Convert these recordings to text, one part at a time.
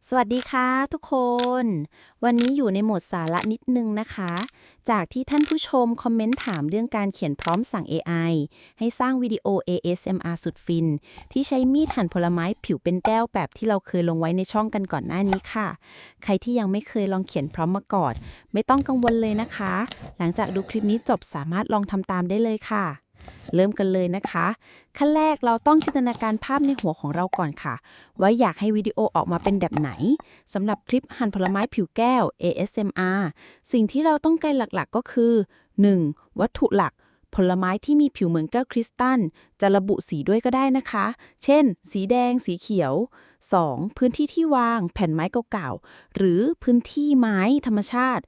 สวัสดีค่ะทุกคนวันนี้อยู่ในโหมดสาระนิดนึงนะคะจากที่ท่านผู้ชมคอมเมนต์ถามเรื่องการเขียนพร้อมสั่ง AI ให้สร้างวิดีโอ ASMR สุดฟินที่ใช้มีดหั่นผลไม้ผิวเป็นแก้วแบบที่เราเคยลงไว้ในช่องกันก่อนหน้านี้ค่ะใครที่ยังไม่เคยลองเขียนพร้อมมาก่อนไม่ต้องกังวลเลยนะคะหลังจากดูคลิปนี้จบสามารถลองทำตามได้เลยค่ะเริ่มกันเลยนะคะขั้นแรกเราต้องจินตนาการภาพในหัวของเราก่อนค่ะว่าอยากให้วิดีโอออกมาเป็นแบบไหน สำหรับคลิปหั่นผลไม้ผิวแก้ว ASMR สิ่งที่เราต้องการหลักๆก็คือ 1. วัตถุหลัก ผลไม้ที่มีผิวเหมือนแก้วคริสตัลจะระบุสีด้วยก็ได้นะคะ เช่น สีแดง สีเขียว 2. พื้นที่ที่วาง แผ่นไม้เก่าๆ หรือพื้นที่ไม้ธรรมชาติ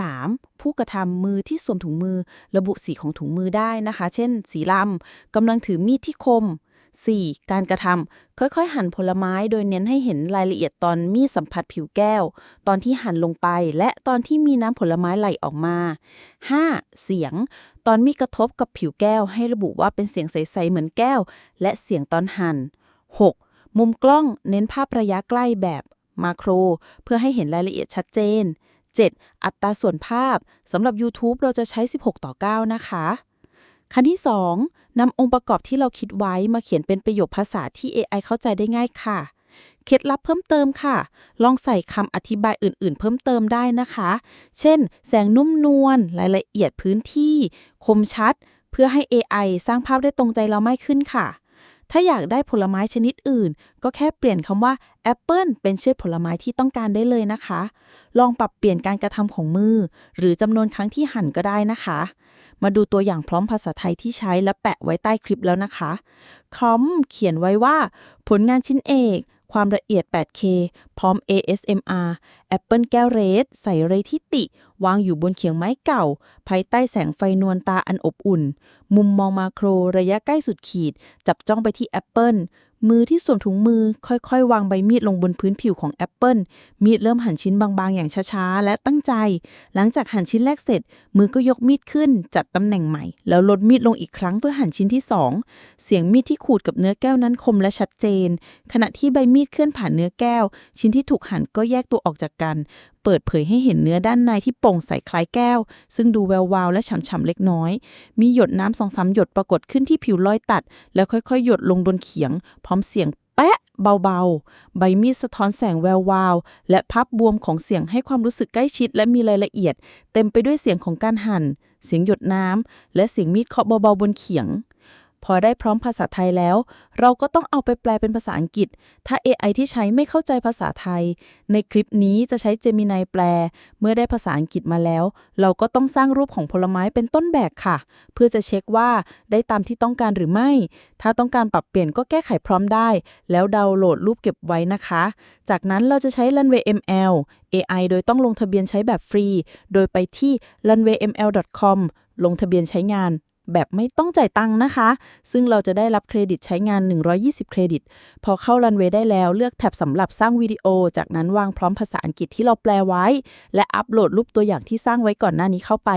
3. ผู้กระทำมือที่สวมถุงมือ ระบุสีของถุงมือได้นะคะ เช่น สีลำกำลังถือมีดที่คม 4. การกระทำค่อยๆหั่นผลไม้โดยเน้นให้เห็นรายละเอียดตอนมีดสัมผัสผิวแก้วตอนที่หั่นลงไปและตอนที่มีน้ำผลไม้ไหลออกมา 5. เสียงตอนมีดกระทบกับผิวแก้วให้ระบุว่าเป็นเสียงใสๆเหมือนแก้วและเสียงตอนหั่น 6. มุมกล้องเน้นภาพระยะใกล้แบบมาโครเพื่อให้เห็นรายละเอียดชัดเจน 7. อัตราส่วนภาพสำหรับ YouTube เราจะใช้ 16:9 นะคะขั้นที่ 2. นำองค์ประกอบที่เราคิดไว้มาเขียนเป็นประโยคภาษาที่ AI เข้าใจได้ง่ายค่ะเคล็ดลับเพิ่มเติมค่ะลองใส่คำอธิบายอื่นๆเพิ่มเติมได้นะคะเช่นแสงนุ่มนวลรายละเอียดพื้นที่คมชัดเพื่อให้ AI สร้างภาพได้ตรงใจเรามากขึ้นค่ะถ้าอยากได้ผลไม้ชนิดอื่นก็แค่เปลี่ยนคำว่าแอปเปิลเป็นชื่อผลไม้ที่ต้องการได้เลยนะคะลองปรับเปลี่ยนการกระทำของมือหรือจำนวนครั้งที่หั่นก็ได้นะคะมาดูตัวอย่างพร้อมภาษาไทยที่ใช้และแปะไว้ใต้คลิปแล้วนะคะคอมเขียนไว้ว่าผลงานชิ้นเอกความละเอียด 8K พร้อม ASMR แอปเปิลแก้วเรดใส่เรทิติวางอยู่บนเขียงไม้เก่าภายใต้แสงไฟนวลตาอันอบอุ่นมุมมองมาโครระยะใกล้สุดขีดจับจ้องไปที่แอปเปิลมือที่สวมถุงมือค่อยๆวางใบมีดลงบนพื้นผิวของแอปเปิลมีดเริ่มหั่นชิ้นบางๆอย่างช้าๆและตั้งใจหลังจากหั่นชิ้นแรกเสร็จมือก็ยกมีดขึ้นจัดตำแหน่งใหม่แล้วลดมีดลงอีกครั้งเพื่อหั่นชิ้นที่2เสียงมีดที่ขูดกับเนื้อแก้วนั้นคมและชัดเจนขณะที่ใบมีดเคลื่อนผ่านเนื้อแก้วชิ้นที่ถูกหั่นก็แยกตัวออกจากกันเปิดเผยให้เห็นเนื้อด้านในที่โปร่งใสคล้ายแก้วซึ่งดูแวววาวและฉ่ำๆเล็กน้อยมีหยดน้ำ2-3 หยดปรากฏขึ้นที่ผิวรอยตัดแล้วค่อยๆหยดลงบนเขียงพร้อมเสียงแปะเบาๆใบมีดสะท้อนแสงแวววาวและภาพบวมของเสียงให้ความรู้สึกใกล้ชิดและมีรายละเอียดเต็มไปด้วยเสียงของการหั่นเสียงหยดน้ำและเสียงมีดเคาะเบาๆบนเขียงพอได้พร้อมภาษาไทยแล้วเราก็ต้องเอาไปแปลเป็นภาษาอังกฤษถ้า AI ที่ใช้ไม่เข้าใจภาษาไทยในคลิปนี้จะใช้ Gemini แปลเมื่อได้ภาษาอังกฤษมาแล้วเราก็ต้องสร้างรูปของผลไม้เป็นต้นแบบค่ะเพื่อจะเช็คว่าได้ตามที่ต้องการหรือไม่ถ้าต้องการปรับเปลี่ยนก็แก้ไขพร้อมได้แล้วดาวน์โหลดรูปเก็บไว้นะคะจากนั้นเราจะใช้ Runway ML AI โดยต้องลงทะเบียนใช้แบบฟรีโดยไปที่ runwayml.com ลงทะเบียนใช้งานแบบไม่ต้องจ่ายตังค์นะคะซึ่งเราจะได้รับเครดิตใช้งาน120เครดิตพอเข้า Runway ได้แล้วเลือกแท็บสำหรับสร้างวิดีโอจากนั้นวางพร้อมภาษาอังกฤษที่เราแปลไว้และอัปโหลดรูปตัวอย่างที่สร้างไว้ก่อนหน้านี้เข้าไป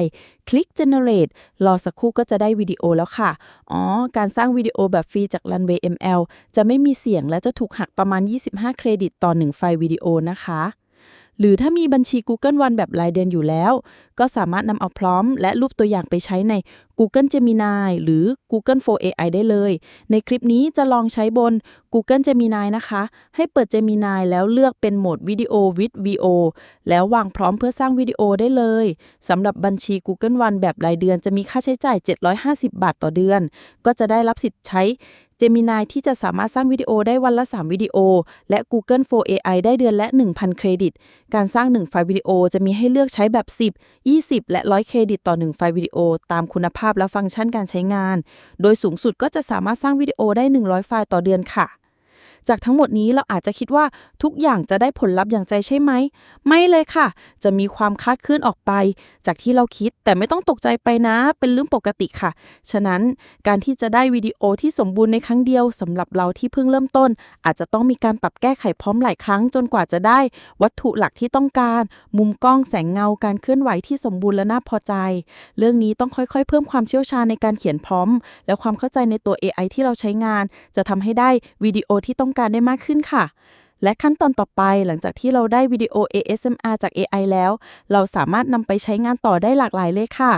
คลิก generate รอสักครู่ก็จะได้วิดีโอแล้วค่ะการสร้างวิดีโอแบบฟรีจาก Runway ML จะไม่มีเสียงและจะถูกหักประมาณ25เครดิตต่อ1ไฟล์วิดีโอนะคะหรือถ้ามีบัญชี Google One แบบรายเดือนอยู่แล้วก็สามารถนำเอาพร้อมและรูปตัวอย่างไปใช้ใน Google Gemini หรือ Google for AI ได้เลยในคลิปนี้จะลองใช้บน Google Gemini นะคะให้เปิด Gemini แล้วเลือกเป็นโหมดวิดีโอ with VO แล้ววางพร้อมเพื่อสร้างวิดีโอได้เลยสำหรับบัญชี Google One แบบรายเดือนจะมีค่าใช้จ่าย750บาทต่อเดือนก็จะได้รับสิทธิ์ใช้ Gemini ที่จะสามารถสร้างวิดีโอได้วันละ3วิดีโอและ Google for AI ได้เดือนละ 1,000 เครดิตการสร้าง1ไฟล์วิดีโอจะมีให้เลือกใช้แบบ10 20และ100เครดิตต่อ1ไฟล์วิดีโอตามคุณภาพและฟังก์ชันการใช้งานโดยสูงสุดก็จะสามารถสร้างวิดีโอได้100ไฟล์ต่อเดือนค่ะจากทั้งหมดนี้เราอาจจะคิดว่าทุกอย่างจะได้ผลลัพธ์อย่างใจใช่ไหมไม่เลยค่ะจะมีความคลาดเคลื่อนออกไปจากที่เราคิดแต่ไม่ต้องตกใจไปนะเป็นเรื่องปกติค่ะฉะนั้นการที่จะได้วิดีโอที่สมบูรณ์ในครั้งเดียวสำหรับเราที่เพิ่งเริ่มต้นอาจจะต้องมีการปรับแก้ไขพร้อมหลายครั้งจนกว่าจะได้วัตถุหลักที่ต้องการมุมกล้องแสงเงาการเคลื่อนไหวที่สมบูรณ์และน่าพอใจเรื่องนี้ต้องค่อยๆเพิ่มความเชี่ยวชาญในการเขียนพร้อมและความเข้าใจในตัว AI ที่เราใช้งานจะทำให้ได้วิดีโอที่ต้องการได้มากขึ้นค่ะ และขั้นตอนต่อไปหลังจากที่เราได้วิดีโอ ASMR จาก AI แล้ว เราสามารถนำไปใช้งานต่อได้หลากหลายเลยค่ะ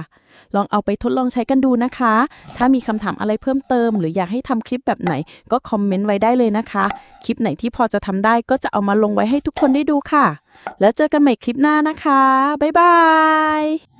ลองเอาไปทดลองใช้กันดูนะคะ ถ้ามีคำถามอะไรเพิ่มเติมหรืออยากให้ทำคลิปแบบไหนก็คอมเมนต์ไว้ได้เลยนะคะ คลิปไหนที่พอจะทำได้ก็จะเอามาลงไว้ให้ทุกคนได้ดูค่ะ แล้วเจอกันใหม่คลิปหน้านะคะ บ๊ายบาย